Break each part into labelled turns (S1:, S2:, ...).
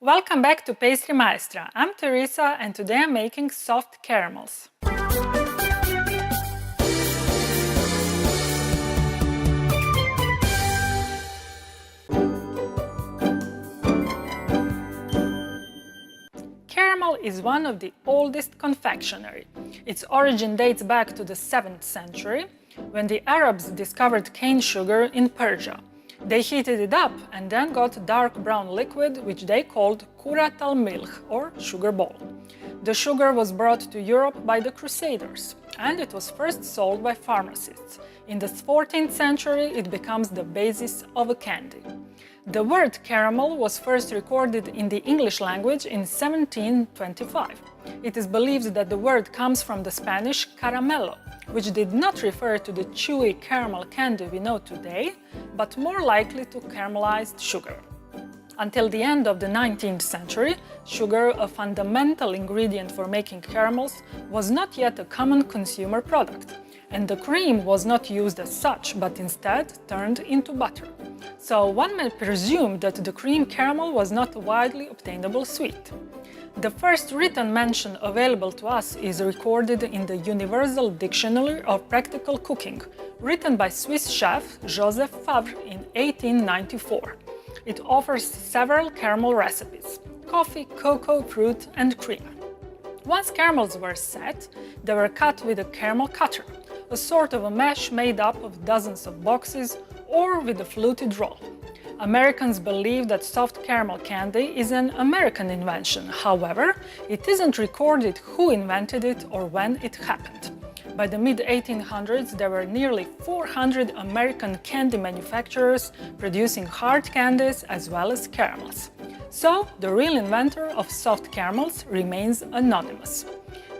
S1: Welcome back to Pastry Maestra. I'm Teresa and today I'm making soft caramels. Caramel is one of the oldest confectionery. Its origin dates back to the 7th century, when the Arabs discovered cane sugar in Persia. They heated it up and then got dark brown liquid, which they called kurat al-milh, or sugar ball. The sugar was brought to Europe by the Crusaders, and it was first sold by pharmacists. In the 14th century, it becomes the basis of a candy. The word caramel was first recorded in the English language in 1725. It is believed that the word comes from the Spanish caramelo, which did not refer to the chewy caramel candy we know today, but more likely to caramelized sugar. Until the end of the 19th century, sugar, a fundamental ingredient for making caramels, was not yet a common consumer product, and the cream was not used as such, but instead turned into butter. So one may presume that the cream caramel was not a widely obtainable sweet. The first written mention available to us is recorded in the Universal Dictionary of Practical Cooking, written by Swiss chef Joseph Favre in 1894. It offers several caramel recipes: coffee, cocoa, fruit, and cream. Once caramels were set, they were cut with a caramel cutter, a sort of a mesh made up of dozens of boxes, or with a fluted roll. Americans believe that soft caramel candy is an American invention. However, it isn't recorded who invented it or when it happened. By the mid-1800s, there were nearly 400 American candy manufacturers producing hard candies as well as caramels. So, the real inventor of soft caramels remains anonymous.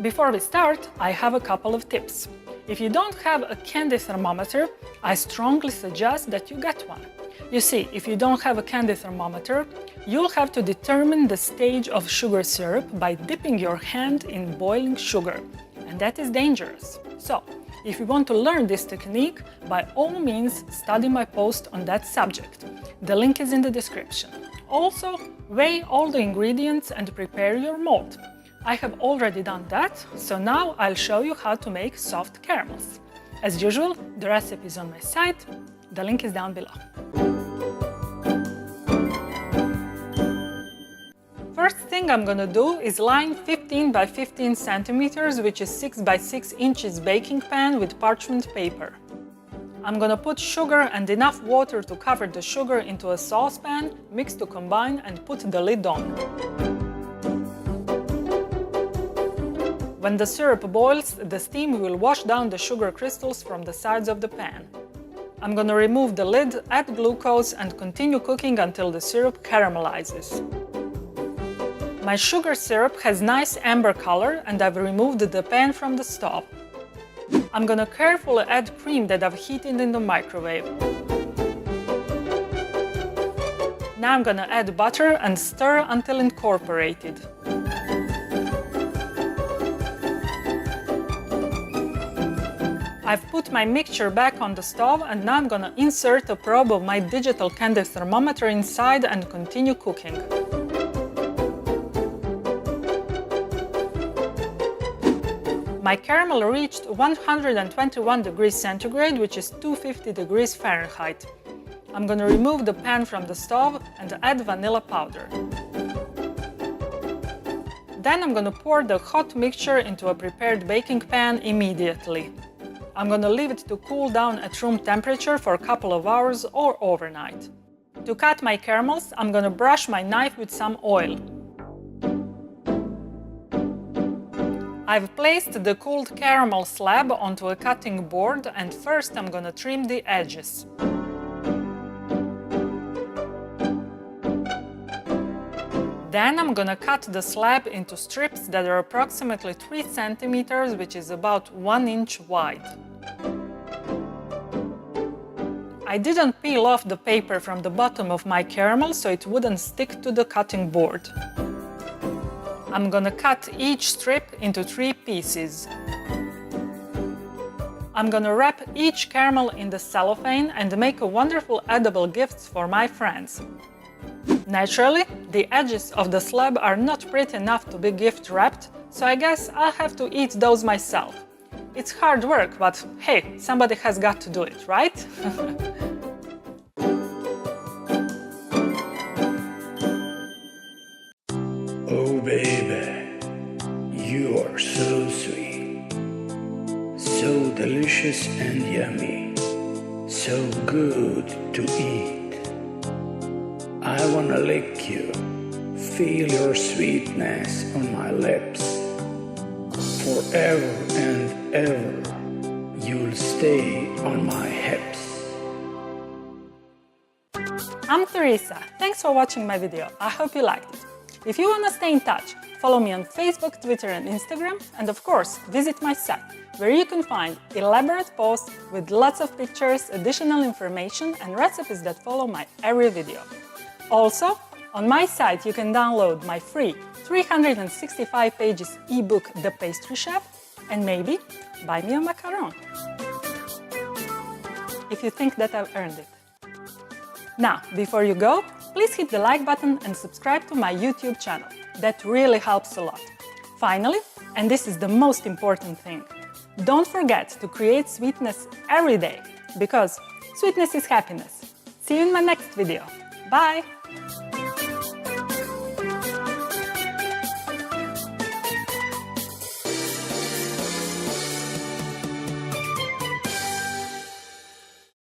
S1: Before we start, I have a couple of tips. If you don't have a candy thermometer, I strongly suggest that you get one. You see, if you don't have a candy thermometer, you'll have to determine the stage of sugar syrup by dipping your hand in boiling sugar, and that is dangerous. So, if you want to learn this technique, by all means study my post on that subject. The link is in the description. Also, weigh all the ingredients and prepare your mold. I have already done that, so now I'll show you how to make soft caramels. As usual, the recipe is on my site. The link is down below. First thing I'm gonna do is line 15 by 15 centimeters, which is 6 by 6 inches baking pan with parchment paper. I'm gonna put sugar and enough water to cover the sugar into a saucepan, mix to combine, and put the lid on. When the syrup boils, the steam will wash down the sugar crystals from the sides of the pan. I'm gonna remove the lid, add glucose, and continue cooking until the syrup caramelizes. My sugar syrup has nice amber color and I've removed the pan from the stove. I'm gonna carefully add cream that I've heated in the microwave. Now I'm gonna add butter and stir until incorporated. I've put my mixture back on the stove and now I'm gonna insert a probe of my digital candy thermometer inside and continue cooking. My caramel reached 121 degrees centigrade, which is 250 degrees Fahrenheit. I'm gonna remove the pan from the stove and add vanilla powder. Then I'm gonna pour the hot mixture into a prepared baking pan immediately. I'm gonna leave it to cool down at room temperature for a couple of hours or overnight. To cut my caramels, I'm gonna brush my knife with some oil. I've placed the cooled caramel slab onto a cutting board and first I'm gonna trim the edges. Then I'm gonna cut the slab into strips that are approximately 3 centimeters, which is about 1 inch wide. I didn't peel off the paper from the bottom of my caramel so it wouldn't stick to the cutting board. I'm gonna cut each strip into 3 pieces. I'm gonna wrap each caramel in the cellophane and make a wonderful edible gift for my friends. Naturally, the edges of the slab are not pretty enough to be gift wrapped, so I guess I'll have to eat those myself. It's hard work, but hey, somebody has got to do it, right?
S2: Oh baby, you are so sweet, so delicious and yummy, so good to eat. I wanna lick you, feel your sweetness on my lips. Forever and ever, you'll stay on my hips.
S1: I'm Teresa. Thanks for watching my video. I hope you liked it. If you want to stay in touch, follow me on Facebook, Twitter and Instagram, and of course, visit my site, where you can find elaborate posts with lots of pictures, additional information and recipes that follow my every video. Also, on my site you can download my free 365 pages ebook The Pastry Chef and maybe buy me a macaron, if you think that I've earned it. Now, before you go, please hit the like button and subscribe to my YouTube channel. That really helps a lot. Finally, and this is the most important thing, don't forget to create sweetness every day, because sweetness is happiness. See you in my next video. Bye!